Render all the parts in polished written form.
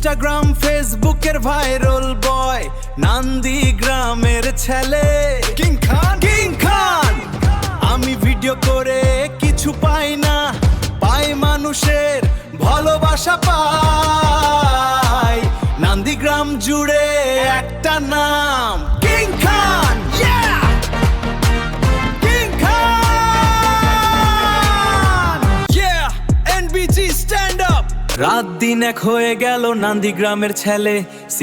Instagram ফেসবুকের viral বয়, নন্দীগ্রামের ছেলে কিং খান। আমি ভিডিও করে কিছু পাই না, পাই মানুষের ভালোবাসা পাই। নন্দীগ্রাম জুড়ে একটা নাম, কিং খান। কিং খান, এনবিজি স্ট্যান্ড আপ। রাত দিন এক হয়ে গেল নন্দীগ্রামের ছেলে,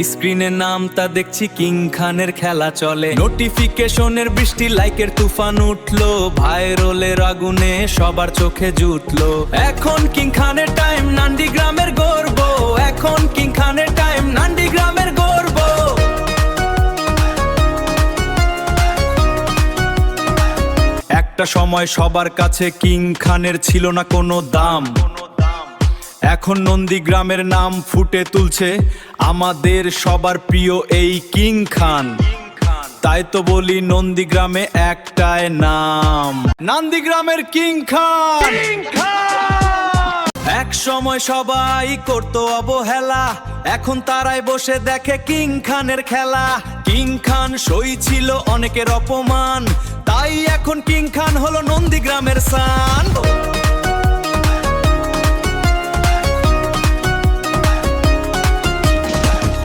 স্ক্রিনের নামটা দেখছি কিং খানের খেলা চলে। নোটিফিকেশনের বৃষ্টি, লাইকের তুফান উঠলো, ভাইরালের আগুনে সবার চোখে জুটলো। এখন কিং খানের টাইম, নন্দীগ্রামের গর্ব। এখন কিং খানের টাইম, নন্দীগ্রামের গর্ব। একটা সময় সবার কাছে কিং খানের ছিল না কোনো দাম, এখন নন্দীগ্রামের নাম ফুটে তুলছে আমাদের সবার প্রিয় এই কিং খান। তাই তো বলি নন্দীগ্রামে একটাই নাম, নন্দীগ্রামের কিং খান। এক সময় সবাই করতো অবহেলা, এখন তারাই বসে দেখে কিং খানের খেলা। কিং খান সইছিল অনেকের অপমান, তাই এখন কিং খান হলো নন্দীগ্রামের সান।